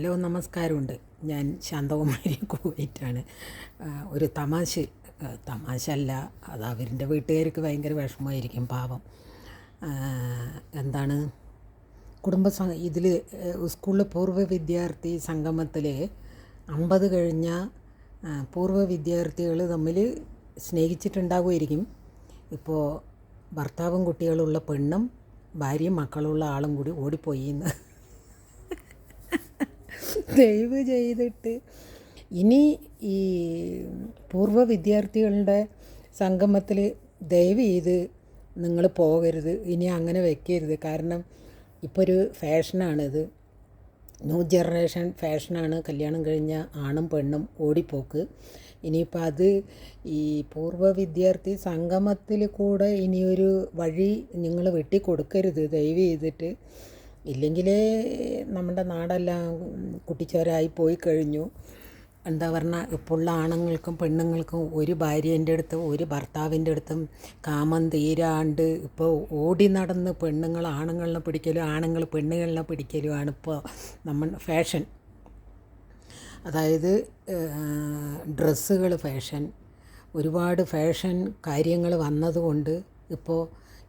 Hello നമസ്കാരമുണ്ട്. ഞാൻ ശാന്തകുമാരി കുവൈറ്റാണ്. ഒരു തമാശ അല്ല, അത് അവരുടെ വീട്ടുകാർക്ക് ഭയങ്കര വിഷമമായിരിക്കും പാവം. എന്താണ് ഇതിൽ സ്കൂളിൽ പൂർവ്വ വിദ്യാർത്ഥി സംഗമത്തിൽ 50 കഴിഞ്ഞ പൂർവ്വ വിദ്യാർത്ഥികൾ തമ്മിൽ സ്നേഹിച്ചിട്ടുണ്ടാകുമായിരിക്കും. ഇപ്പോൾ ഭർത്താവും കുട്ടികളുള്ള പെണ്ണും ഭാര്യയും മക്കളുള്ള ആളും കൂടി ഓടിപ്പോയി എന്ന്. ദയവ് ചെയ്തിട്ട് ഇനി ഈ പൂർവ്വ വിദ്യാർത്ഥികളുടെ സംഗമത്തിൽ ദയവ് ചെയ്ത് നിങ്ങൾ പോകരുത്, ഇനി അങ്ങനെ വെക്കരുത്. കാരണം ഇപ്പോൾ ഒരു ഫാഷനാണിത്, ന്യൂ ജനറേഷൻ ഫാഷനാണ് കല്യാണം കഴിഞ്ഞ ആണും പെണ്ണും ഓടിപ്പോക്ക്. ഇനിയിപ്പോൾ അത് ഈ പൂർവ്വ വിദ്യാർത്ഥി സംഗമത്തിൽ കൂടെ ഇനിയൊരു വഴി നിങ്ങൾ വെട്ടിക്കൊടുക്കരുത് ദയവ് ചെയ്തിട്ട്. ഇല്ലെങ്കിൽ നമ്മുടെ നാടെല്ലാം കുട്ടിച്ചോരായി പോയി കഴിഞ്ഞു. എന്താ പറഞ്ഞാൽ ഇപ്പോൾ ഉള്ള ആണുങ്ങൾക്കും പെണ്ണുങ്ങൾക്കും ഒരു ഭാര്യേൻ്റെ അടുത്തും ഒരു ഭർത്താവിൻ്റെ അടുത്തും കാമം തീരാണ്ട് ഇപ്പോൾ ഓടി നടന്ന് പെണ്ണുങ്ങൾ ആണുങ്ങളിനെ പിടിക്കലും ആണുങ്ങൾ പെണ്ണുങ്ങളിനെ പിടിക്കലുമാണ് ഇപ്പോൾ നമ്മൾ ഫാഷൻ. അതായത് ഡ്രസ്സുകൾ ഫാഷൻ, ഒരുപാട് ഫാഷൻ കാര്യങ്ങൾ വന്നതുകൊണ്ട് ഇപ്പോൾ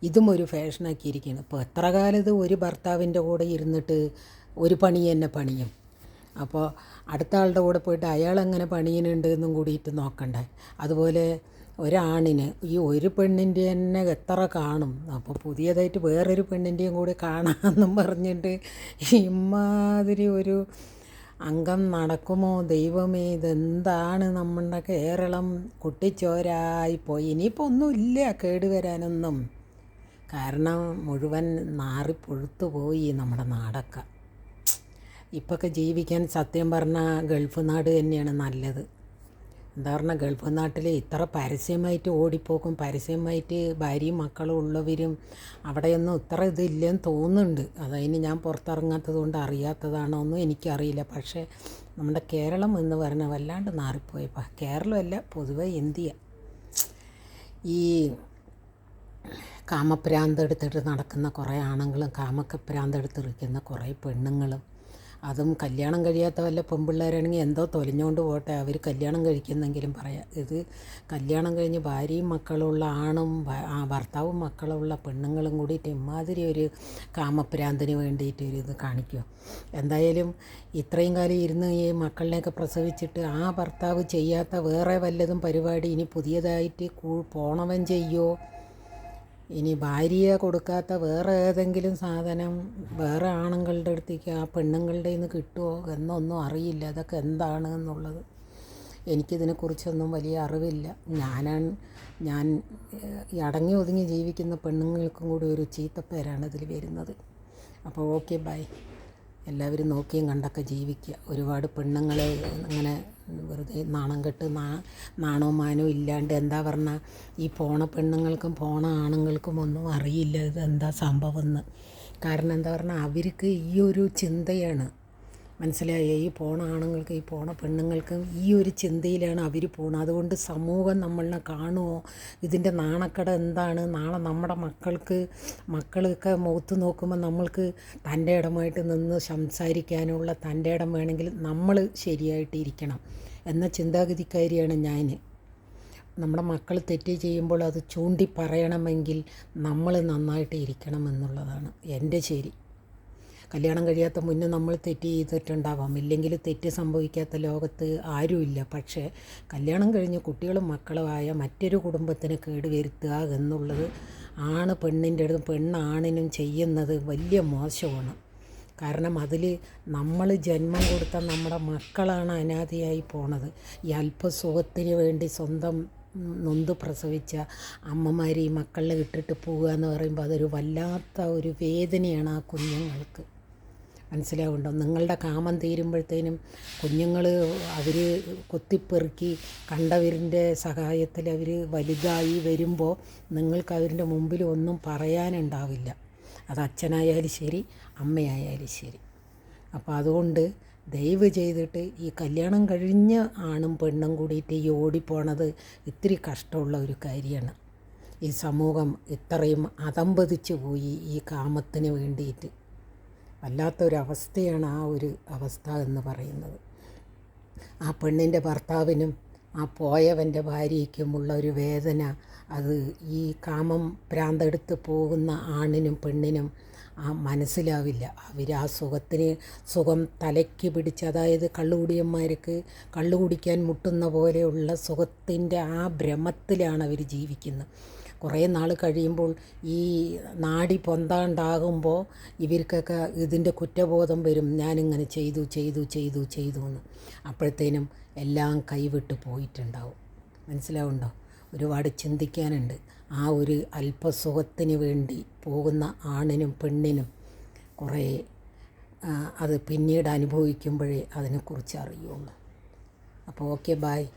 ഇതും ഒരു ഫാഷനാക്കിയിരിക്കുകയാണ്. ഇപ്പോൾ എത്ര കാലം ഇത് ഒരു ഭർത്താവിൻ്റെ കൂടെ ഇരുന്നിട്ട് ഒരു പണി തന്നെ പണിയും. അപ്പോൾ അടുത്ത ആളുടെ കൂടെ പോയിട്ട് അയാളെങ്ങനെ പണിയുന്നുണ്ട് എന്നും കൂടിയിട്ട് നോക്കണ്ടേ. അതുപോലെ ഒരാണിന് ഈ ഒരു പെണ്ണിൻ്റെ തന്നെ എത്ര കാണും. അപ്പോൾ പുതിയതായിട്ട് വേറൊരു പെണ്ണിൻ്റെയും കൂടി കാണാമെന്നും പറഞ്ഞിട്ട് ഇമാതിരി ഒരു അംഗം നടക്കുമോ ദൈവമേ, ഇതെന്താണ് നമ്മുടെ കേരളം കുട്ടിച്ചോരായിപ്പോയി. ഇനിയിപ്പോൾ ഒന്നുമില്ല കേടുവരാനൊന്നും, കാരണം മുഴുവൻ നാറിപ്പൊഴുത്തു പോയി നമ്മുടെ നാടൊക്കെ. ഇപ്പൊക്കെ ജീവിക്കാൻ സത്യം പറഞ്ഞാൽ ഗൾഫ് നാട് തന്നെയാണ് നല്ലത്. എന്താ പറഞ്ഞാൽ ഗൾഫ് നാട്ടിൽ ഇത്ര പരസ്യമായിട്ട് ഓടിപ്പോക്കും, പരസ്യമായിട്ട് ഭാര്യയും മക്കളും ഉള്ളവരും അവിടെയൊന്നും ഇത്ര ഇതില്ലെന്ന് തോന്നുന്നുണ്ട്. അതതിന് ഞാൻ പുറത്തിറങ്ങാത്തത് കൊണ്ട് അറിയാത്തതാണോ ഒന്നും എനിക്കറിയില്ല. പക്ഷേ നമ്മുടെ കേരളം എന്ന് പറഞ്ഞാൽ വല്ലാണ്ട് നാറിപ്പോയപ്പോൾ, കേരളമല്ല പൊതുവെ ഇന്ത്യ. ഈ കാമഭ്രാന്തെടുത്തിട്ട് നടക്കുന്ന കുറേ ആണുങ്ങളും കാമഭ്രാന്തെടുത്തിരിക്കുന്ന കുറേ പെണ്ണുങ്ങളും, അതും കല്യാണം കഴിയാത്ത വല്ല പെൺപിള്ളേരാണെങ്കിൽ എന്തോ തൊലിഞ്ഞുകൊണ്ട് പോട്ടെ, അവർ കല്യാണം കഴിക്കുന്നെങ്കിലും പറയാം. ഇത് കല്യാണം കഴിഞ്ഞ് ഭാര്യയും മക്കളുള്ള ആണും ഭർത്താവും മക്കളുള്ള പെണ്ണുങ്ങളും കൂടിയിട്ട് ഇമാതിരി ഒരു കാമഭ്രാന്തിന് വേണ്ടിയിട്ട് ഒരു ഇത് കാണിക്കുക. എന്തായാലും ഇത്രയും കാലം ഇരുന്ന് ഈ മക്കളിനെയൊക്കെ പ്രസവിച്ചിട്ട് ആ ഭർത്താവ് ചെയ്യാത്ത വേറെ വല്ലതും പരിപാടി ഇനി പുതിയതായിട്ട് പോണവൻ ചെയ്യുമോ? ഇനി ഭാര്യയെ കൊടുക്കാത്ത വേറെ ഏതെങ്കിലും സാധനം വേറെ ആണുങ്ങളുടെ അടുത്തേക്ക് ആ പെണ്ണുങ്ങളുടെ നിന്ന് കിട്ടുമോ എന്നൊന്നും അറിയില്ല. അതൊക്കെ എന്താണ് എന്നുള്ളത് എനിക്കിതിനെക്കുറിച്ചൊന്നും വലിയ അറിവില്ല. ഞാൻ ഈ അടങ്ങി ഒതുങ്ങി ജീവിക്കുന്ന പെണ്ണുങ്ങൾക്കും കൂടി ഒരു ചീത്തപ്പേരാണ് ഇതിൽ വരുന്നത്. അപ്പോൾ ഓക്കെ, ബൈ. എല്ലാവരും നോക്കിയും കണ്ടൊക്കെ ജീവിക്കുക. ഒരുപാട് പെണ്ണുങ്ങളെ അങ്ങനെ വെറുതെ നാണം കെട്ട് നാണവും മാനവും ഇല്ലാണ്ട്, എന്താ പറഞ്ഞാൽ ഈ പോണ പെണ്ണുങ്ങൾക്കും പോണ ആണുങ്ങൾക്കും ഒന്നും അറിയില്ല ഇതെന്താ സംഭവം എന്ന്. കാരണം എന്താ പറഞ്ഞാൽ അവർക്ക് ഈ ഒരു ചിന്തയാണ്, മനസ്സിലായ? ഈ പോണ ആണുങ്ങൾക്ക് ഈ പോണ പെണ്ണുങ്ങൾക്കും ഈ ഒരു ചിന്തയിലാണ് അവർ പോണത്. അതുകൊണ്ട് സമൂഹം നമ്മളെ കാണുമോ, ഇതിൻ്റെ നാണക്കട എന്താണ്, നാളെ നമ്മുടെ മക്കളൊക്കെ മുഖത്ത് നോക്കുമ്പോൾ നമ്മൾക്ക് തൻ്റെ ഇടമായിട്ട് നിന്ന് സംസാരിക്കാനുള്ള തൻ്റെ ഇടം വേണമെങ്കിൽ നമ്മൾ ശരിയായിട്ടിരിക്കണം എന്ന ചിന്താഗതിക്കാരിയാണ് ഞാൻ. നമ്മുടെ മക്കൾ തെറ്റ് ചെയ്യുമ്പോൾ അത് ചൂണ്ടി പറയണമെങ്കിൽ നമ്മൾ നന്നായിട്ട് ഇരിക്കണം എന്നുള്ളതാണ് എൻ്റെ ശരി. കല്യാണം കഴിയാത്ത മുന്നേ നമ്മൾ തെറ്റ് ചെയ്തിട്ടുണ്ടാവാം, ഇല്ലെങ്കിൽ തെറ്റ് സംഭവിക്കാത്ത ലോകത്ത് ആരുമില്ല. പക്ഷേ കല്യാണം കഴിഞ്ഞ് കുട്ടികളും മക്കളുമായ മറ്റൊരു കുടുംബത്തിന് കേടുവരുത്തുക എന്നുള്ളത് ആണ് പെണ്ണിൻ്റെ അടുത്തും പെണ്ണാണിനും ചെയ്യുന്നത് വലിയ മോശമാണ്. കാരണം അതിൽ നമ്മൾ ജന്മം കൊടുത്ത നമ്മുടെ മക്കളാണ് അനാഥയായി പോണത്. ഈ അല്പസുഖത്തിന് വേണ്ടി സ്വന്തം നൊന്ത് പ്രസവിച്ച അമ്മമാർ ഈ മക്കളെ ഇട്ടിട്ട് പോവുക എന്ന് പറയുമ്പോൾ അതൊരു വല്ലാത്ത ഒരു വേദനയാണ് ആ കുഞ്ഞുങ്ങൾക്ക്. മനസ്സിലാവുണ്ടോ? നിങ്ങളുടെ കാമം തീരുമ്പോഴത്തേനും കുഞ്ഞുങ്ങൾ അവർ കൊത്തിപ്പെറുക്കി കണ്ടവരിൻ്റെ സഹായത്തിൽ അവർ വലുതായി വരുമ്പോൾ നിങ്ങൾക്ക് അവരുടെ മുമ്പിൽ ഒന്നും പറയാനുണ്ടാവില്ല. അത് അച്ഛനായാലും ശരി അമ്മയായാലും ശരി. അപ്പോൾ അതുകൊണ്ട് ദയവ് ചെയ്തിട്ട് ഈ കല്യാണം കഴിഞ്ഞ ആണും പെണ്ണും കൂടിയിട്ട് ഈ ഓടിപ്പോണത് ഇത്തിരി കഷ്ടമുള്ള ഒരു കാര്യമാണ്. ഈ സമൂഹം ഇത്രയും അതമ്പതിച്ചു പോയി ഈ കാമത്തിന് വേണ്ടിയിട്ട്. വല്ലാത്തൊരവസ്ഥയാണ് ആ ഒരു അവസ്ഥ എന്ന് പറയുന്നത്. ആ പെണ്ണിൻ്റെ ഭർത്താവിനും ആ പോയവൻ്റെ ഭാര്യയ്ക്കുമുള്ള ഒരു വേദന അത് ഈ കാമം ഭ്രാന്തെടുത്ത് പോകുന്ന ആണിനും പെണ്ണിനും മനസ്സിലാവില്ല. അവർ ആ സുഖം തലയ്ക്ക് പിടിച്ച്, അതായത് കള്ളുകുടിയന്മാർക്ക് കള്ളു കുടിക്കാൻ മുട്ടുന്ന പോലെയുള്ള സുഖത്തിൻ്റെ ആ ഭ്രമത്തിലാണ് അവർ ജീവിക്കുന്നത്. കുറേ നാൾ കഴിയുമ്പോൾ ഈ നാടി പൊന്താണ്ടാകുമ്പോൾ ഇവർക്കൊക്കെ ഇതിൻ്റെ കുറ്റബോധം വരും, ഞാനിങ്ങനെ ചെയ്തു എന്ന്. അപ്പോഴത്തേനും എല്ലാം കൈവിട്ട് പോയിട്ടുണ്ടാവും. മനസ്സിലാവുണ്ടോ? ഒരുപാട് ചിന്തിക്കാനുണ്ട്. ആ ഒരു അല്പസുഖത്തിന് വേണ്ടി പോകുന്ന ആണിനും പെണ്ണിനും കുറേ അത് പിന്നീട് അനുഭവിക്കുമ്പോഴേ അതിനെക്കുറിച്ച് അറിയുള്ളൂ. അപ്പോൾ ഓക്കെ, ബായ്.